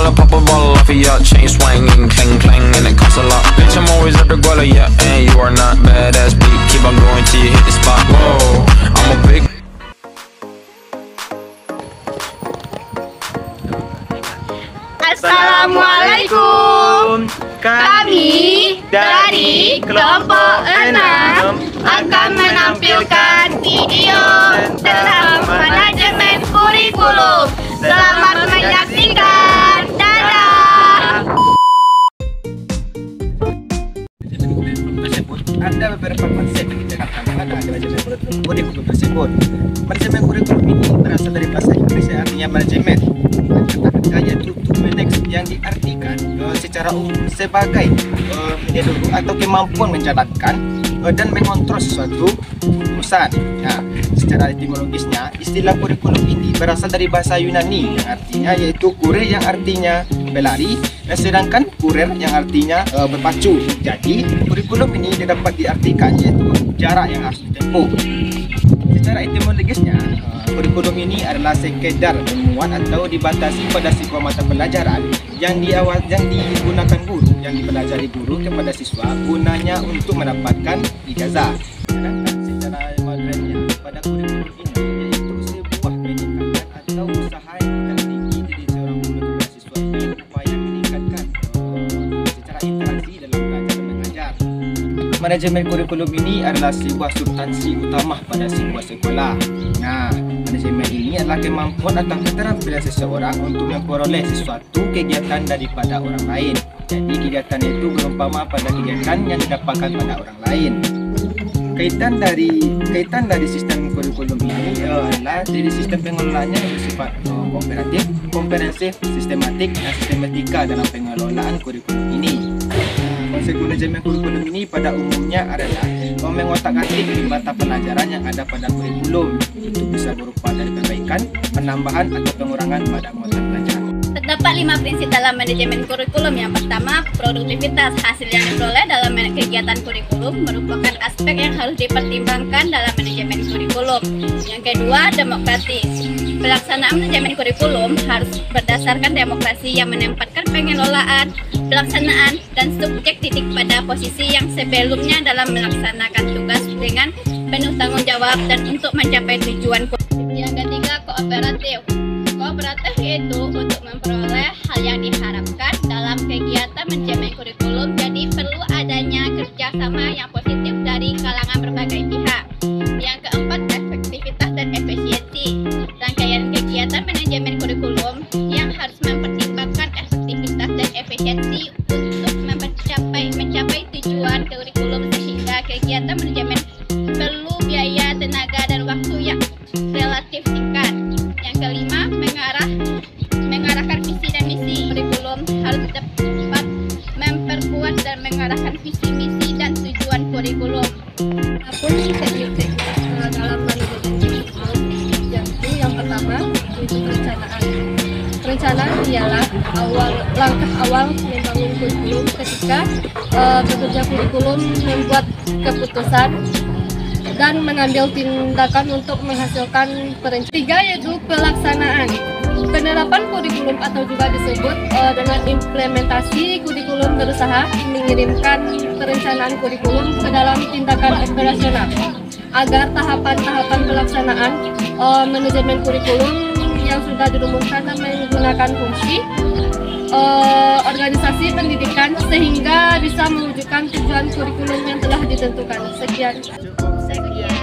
while I pop a ball off of ya. Chain swinging, clang clang, and it costs a lot. Bitch, I'm always at the guala, yeah, and you are not badass beat. Keep on going till you hit the spot. Whoa, I'm a big. Assalamualaikum. Kami dari kelompok 6 akan menampilkan video tentang manajemen kurikulum. Selamat menyaksikan. Dadah. Ada beberapa konsep yang kita katakan ada manajemen kurikulum tersebut. Manajemen kurikulum ini berasal dari bahasa Inggris yang artinya manajemen. Kata-kata yaitu to manage yang diartikan secara umum sebagai menyeluruh atau kemampuan menjalankan dan mengontrol sesuatu urusan. Nah, secara etimologisnya istilah kurikulum ini berasal dari bahasa Yunani yang artinya yaitu kure yang artinya berlari, sedangkan kurer yang artinya berpacu. Jadi kurikulum ini dapat diartikan yaitu jarak yang harus ditempuh. Secara etimologisnya kurikulum ini adalah sekedar memuat atau dibatasi pada sebuah mata pelajaran yang digunakan guru, yang dipelajari guru kepada siswa gunanya untuk mendapatkan ijazah. Sedangkan secara modernnya pada kurikulum ini yaitu sebuah peningkatan atau usaha yang tinggi dari seorang guru kepada siswa ini upaya meningkatkan secara interaksi dalam belajar dan mengajar. Manajemen kurikulum ini adalah sebuah substansi utama pada sebuah sekolah. Nah, manajemen ini adalah kemampuan atau keterampilan seseorang untuk memperoleh sesuatu kegiatan daripada orang lain. Jadi kegiatan itu berumpama pada kegiatan yang didapatkan pada orang lain. Kaitan dari sistem kurikulum ini adalah dari sistem pengelolaannya yang bersifat kooperatif, komprehensif, sistematik, dan sistematika dalam pengelolaan kurikulum ini. Konsep manajemen kurikulum ini pada umumnya adalah mengotak-atik mata pelajaran yang ada pada kurikulum. Itu bisa berupa dari perbaikan, penambahan, atau pengurangan pada mata pelajaran. Terdapat 5 prinsip dalam manajemen kurikulum. Yang pertama, produktivitas. Hasil yang diperoleh dalam kegiatan kurikulum merupakan aspek yang harus dipertimbangkan dalam manajemen kurikulum. Yang kedua, demokratis. Pelaksanaan manajemen kurikulum harus berdasarkan demokrasi yang menempatkan pengelolaan, pelaksanaan, dan subjek didik pada posisi yang sebelumnya dalam melaksanakan tugas dengan penuh tanggung jawab dan untuk mencapai tujuan kurikulum. Yang ketiga, kooperatif. Kooperatif itu untuk memperoleh hal yang diharapkan dalam kegiatan manajemen kurikulum, jadi perlu adanya kerjasama yang positif dari kalangan berbagai pihak. Yang keempat, efektivitas dan efisiensi. Rangkaian kegiatan manajemen kurikulum yang harus mempertimbangkan efektivitas dan efisiensi untuk mencapai tujuan kurikulum, sehingga kegiatan manajemen perlu biaya, tenaga, dan waktu yang relatif singkat. Yang kelima, mengarahkan visi dan misi. Kurikulum harus dapat memperkuat dan mengarahkan visi, misi, dan tujuan kurikulum. Apapun teknik dalam manajemen kurikulum, yang pertama itu perencanaan. Perencanaan ialah langkah awal membangun kurikulum ketika pekerja kurikulum membuat keputusan dan mengambil tindakan untuk menghasilkan perencanaan. Tiga, yaitu pelaksanaan. Penerapan kurikulum atau juga disebut dengan implementasi kurikulum berusaha mengirimkan perencanaan kurikulum ke dalam tindakan operasional agar tahapan-tahapan pelaksanaan manajemen kurikulum yang sudah dirumuskan dan menggunakan fungsi organisasi pendidikan sehingga bisa mewujudkan tujuan kurikulum yang telah ditentukan. Sekian. Sekian.